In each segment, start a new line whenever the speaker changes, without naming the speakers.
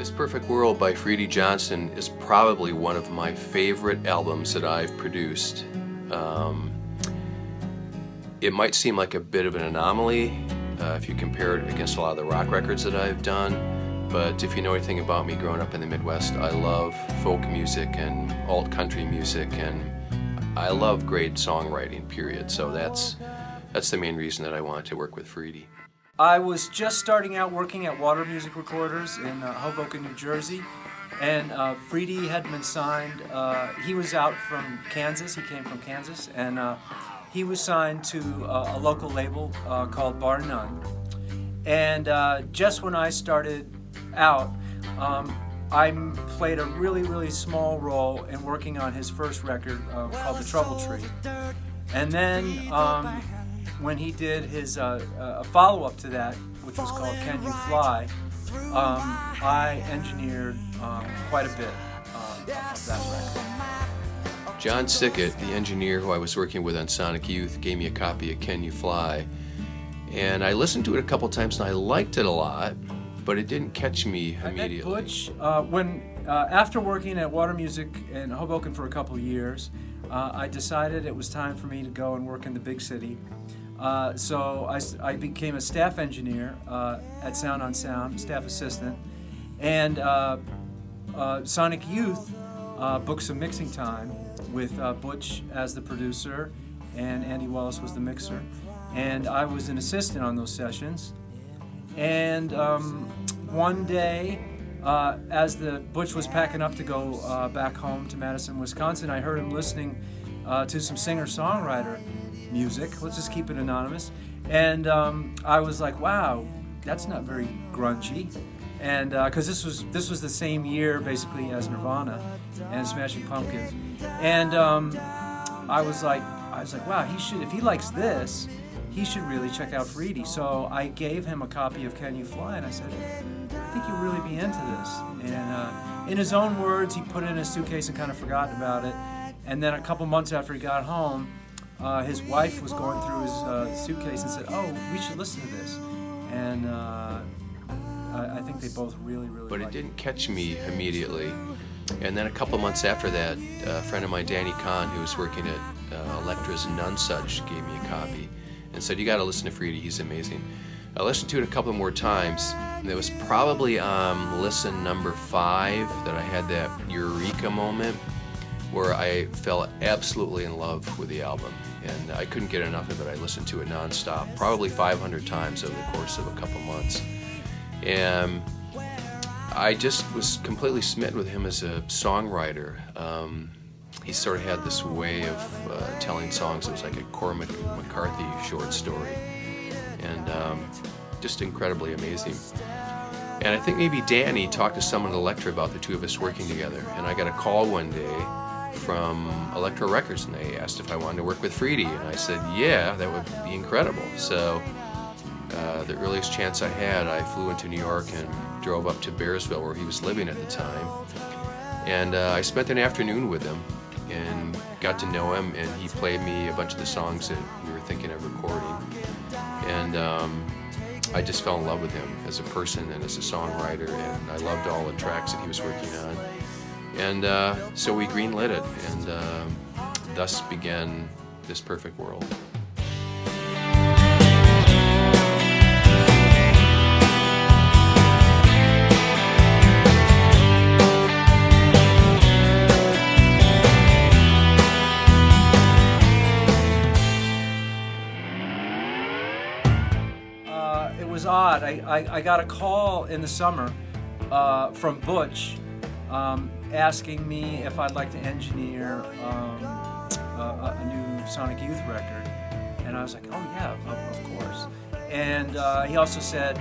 This Perfect World by Freddie Johnson is probably one of my favorite albums that I've produced. It might seem like a bit of an anomaly if you compare it against a lot of the rock records that I've done, but if you know anything about me growing up in the Midwest, I love folk music and alt country music, and I love great songwriting, period. So that's the main reason that I wanted to work with Freddie.
I was just starting out working at Water Music Recorders in Hoboken, New Jersey, and Freddie had been signed. He was out from Kansas. He came from Kansas, and he was signed to a local label called Bar None. And just when I started out, I played a really, really small role in working on his first record called The Trouble Tree. And then when he did his a follow-up to that, which was called Can You Fly, I engineered quite a bit of that record.
John Siket, the engineer who I was working with on Sonic Youth, gave me a copy of Can You Fly, and I listened to it a couple times and I liked it a lot, but it didn't catch me immediately.
I met Butch after working at Water Music in Hoboken for a couple of years. I decided it was time for me to go and work in the big city. So I became a staff engineer at Sound on Sound, staff assistant, and Sonic Youth booked some mixing time with Butch as the producer, and Andy Wallace was the mixer, and I was an assistant on those sessions. And one day, as the Butch was packing up to go back home to Madison, Wisconsin, I heard him listening to some singer-songwriter music. Let's just keep it anonymous. And I was like, wow, that's not very grungy. And because this was the same year basically as Nirvana and Smashing Pumpkins. And I was like, wow, if he likes this, he should really check out Freddie. So I gave him a copy of Can You Fly, and I said, I think you'll really be into this. And in his own words, he put it in his suitcase and kind of forgot about it. And then a couple months after he got home, his wife was going through his suitcase and said, oh, we should listen to this. And I think they both really
But it
liked
didn't catch me immediately. And then a couple months after that, a friend of mine, Danny Kahn, who was working at Elektra's Nonesuch, gave me a copy and said, you got to listen to Freddie, he's amazing. I listened to it a couple more times, and it was probably listen number 5 that I had that eureka moment where I fell absolutely in love with the album, and I couldn't get enough of it. I listened to it nonstop, probably 500 times over the course of a couple months. And I just was completely smitten with him as a songwriter. He sort of had this way of telling songs. It was like a Cormac McCarthy short story, and just incredibly amazing. And I think maybe Danny talked to someone at Elektra about the two of us working together, and I got a call one day from Elektra Records, and they asked if I wanted to work with Freddie, and I said, yeah, that would be incredible. So the earliest chance I had, I flew into New York and drove up to Bearsville, where he was living at the time, and I spent an afternoon with him and got to know him, and he played me a bunch of the songs that we were thinking of recording, and I just fell in love with him as a person and as a songwriter, and I loved all the tracks that he was working on. And so we greenlit it, and thus began This Perfect World.
It was odd. I got a call in the summer from Butch asking me if I'd like to engineer a new Sonic Youth record, and I was like, oh yeah, of course. And he also said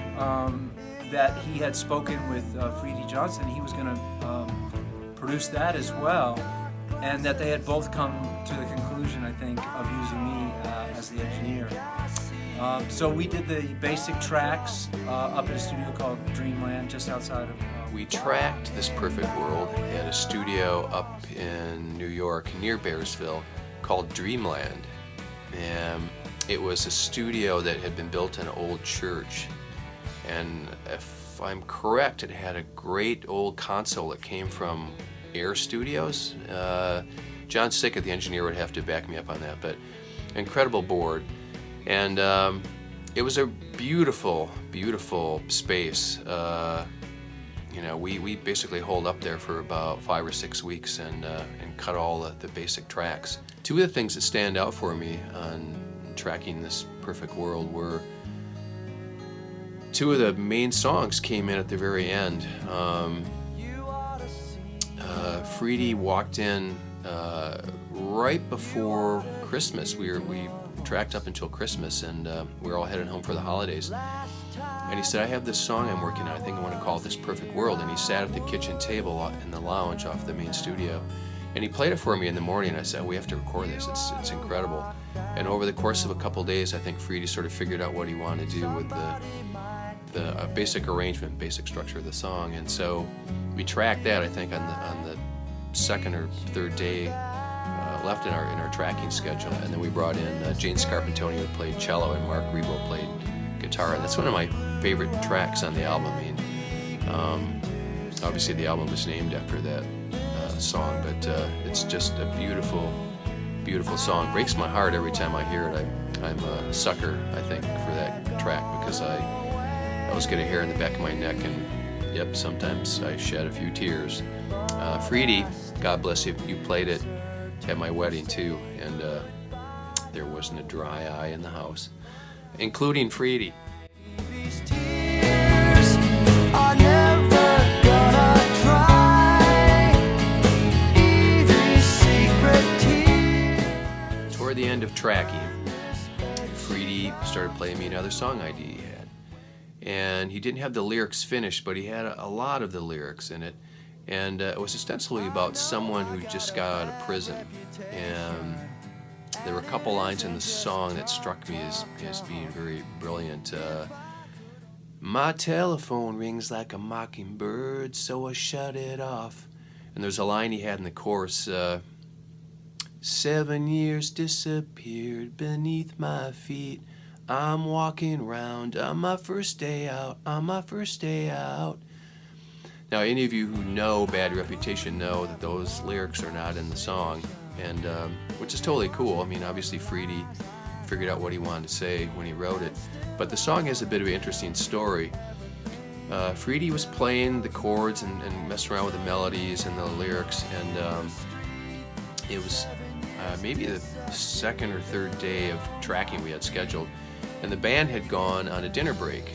that he had spoken with Freddie Johnson. He was going to produce that as well, and that they had both come to the conclusion, I think, of using me as the engineer. So we did the basic tracks up at a studio called Dreamland, just outside of...
We tracked This Perfect World at a studio up in New York near Bearsville called Dreamland. And it was a studio that had been built in an old church. And if I'm correct, it had a great old console that came from Air Studios. John Siket, the engineer, would have to back me up on that, but incredible board. And it was a beautiful, beautiful space. You know, we basically holed up there for about 5 or 6 weeks and cut all the basic tracks. Two of the things that stand out for me on tracking this perfect world were two of the main songs came in at the very end. Freedy walked in right before Christmas. We tracked up until Christmas, and we were all headed home for the holidays. And he said, I have this song I'm working on. I think I want to call it This Perfect World. And he sat at the kitchen table in the lounge off the main studio. And he played it for me in the morning. I said, we have to record this. It's incredible. And over the course of a couple days, I think Freedy sort of figured out what he wanted to do with the basic arrangement, basic structure of the song. And so we tracked that, I think, on the second or third day left in our tracking schedule. And then we brought in Jane Scarpantoni, who played cello, and Mark Rebo played guitar. And that's one of my favorite tracks on the album. I mean, obviously the album was named after that song, but it's just a beautiful, beautiful song. Breaks my heart every time I hear it. I'm a sucker, I think, for that track, because I always get a hair in the back of my neck, and yep, sometimes I shed a few tears. Freedy, God bless you, you played it at my wedding too, and there wasn't a dry eye in the house, including Freedy.
These tears are never gonna dry. These secret tears.
Toward the end of tracking, Freedy started playing me another song idea he had. And he didn't have the lyrics finished, but he had a lot of the lyrics in it. And it was ostensibly about someone who just got out of prison. And there were a couple lines in the song that struck me as being very brilliant. My telephone rings like a mockingbird, so I shut it off. And there's a line he had in the chorus, 7 years disappeared beneath my feet. I'm walking round on my first day out, on my first day out. Now, any of you who know Bad Reputation know that those lyrics are not in the song, and which is totally cool. I mean, obviously Freedy figured out what he wanted to say when he wrote it, but the song has a bit of an interesting story. Freedy was playing the chords and messing around with the melodies and the lyrics, and it was maybe the second or third day of tracking we had scheduled, and the band had gone on a dinner break,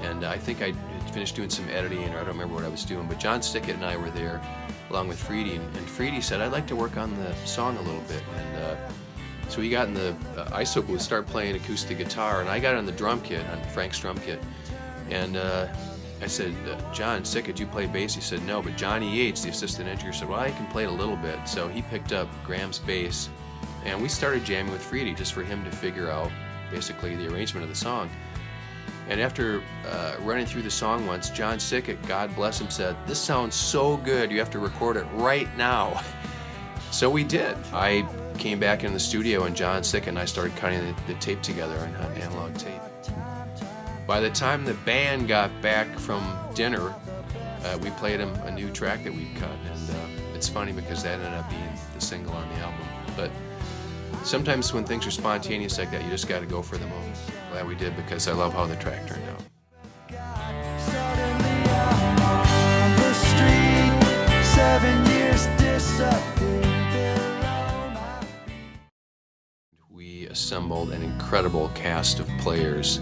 and I think I finished doing some editing, or I don't remember what I was doing, but John Siket and I were there along with Freedy, and Freedy said, I'd like to work on the song a little bit, and so he got in the ISO booth, started playing acoustic guitar, and I got on the drum kit, on Frank's drum kit, and I said, John Siket, do you play bass? He said, no, but Johnny Yates, the assistant engineer, said, well, I can play it a little bit, so he picked up Graham's bass, and we started jamming with Freedy just for him to figure out basically the arrangement of the song. And after running through the song once, John Siket, God bless him, said, this sounds so good, you have to record it right now. So we did. I came back in the studio, and John Siket and I started cutting the tape together on analog tape. By the time the band got back from dinner, we played them a new track that we'd cut, and it's funny because that ended up being the single on the album. But sometimes when things are spontaneous like that, you just got to go for the moment. Glad we did, because I love how the track turned out.
Suddenly I'm on the street. 7 years disappeared below my feet.
We assembled an incredible cast of players.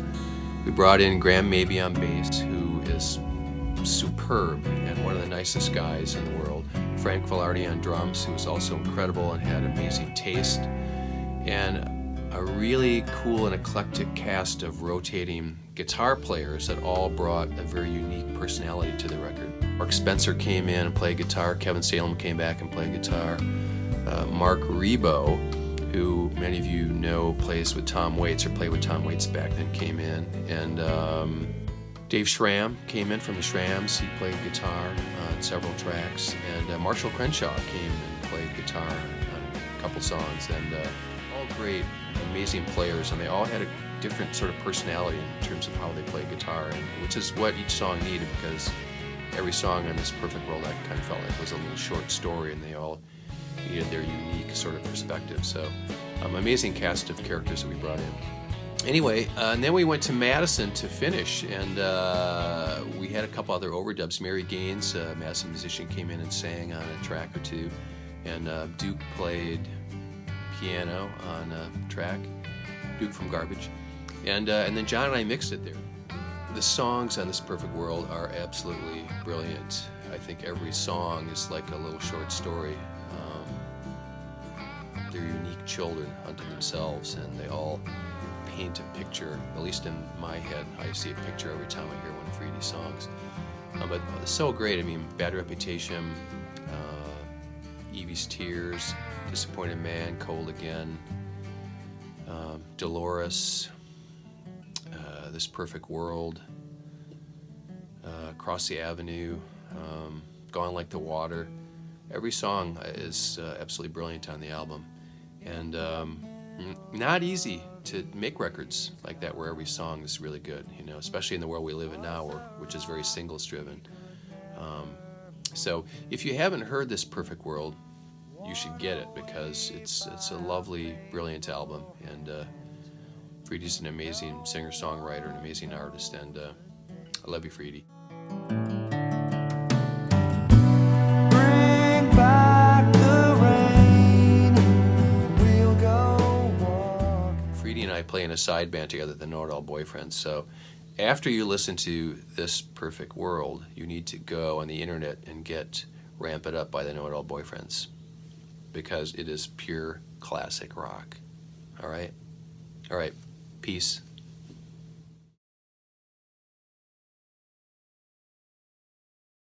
We brought in Graham Mabey on bass, who is superb and one of the nicest guys in the world. Frank Velarde on drums, who was also incredible and had amazing taste. And a really cool and eclectic cast of rotating guitar players that all brought a very unique personality to the record. Mark Spencer came in and played guitar. Kevin Salem came back and played guitar. Mark Rebo, who many of you know plays with Tom Waits, or played with Tom Waits back then, came in. And Dave Schramm came in from the Shrams. He played guitar on several tracks. And Marshall Crenshaw came and played guitar on a couple songs. And all great, amazing players, and they all had a different sort of personality in terms of how they play guitar, and which is what each song needed, because every song on This Perfect World I kind of felt like was a little short story, and they all needed their unique sort of perspective. So, amazing cast of characters that we brought in. Anyway, and then we went to Madison to finish, and we had a couple other overdubs. Mary Gaines, a Madison musician, came in and sang on a track or two, and Duke played piano on a track, Duke from Garbage, and then John and I mixed it there. The songs on This Perfect World are absolutely brilliant. I think every song is like a little short story. They're unique children unto themselves, and they all paint a picture, at least in my head. I see a picture every time I hear one of Freedy's songs. But it's so great. I mean, Bad Reputation, Evie's Tears, Disappointed Man, Cold Again, Dolores, This Perfect World, Across the Avenue, Gone Like the Water. Every song is absolutely brilliant on the album. And not easy to make records like that where every song is really good, you know, especially in the world we live in now, which is very singles driven. So if you haven't heard This Perfect World, you should get it, because it's a lovely, brilliant album, and Freedy's an amazing singer-songwriter, an amazing artist, and I love you, Freedy.
Bring back the rain. We'll go walk.
Freedy and I play in a side band together, the Know-It-All Boyfriends. So after you listen to This Perfect World, you need to go on the internet and get Ramp It Up by the Know-It-All Boyfriends, because it is pure classic rock. All right? All right. Peace.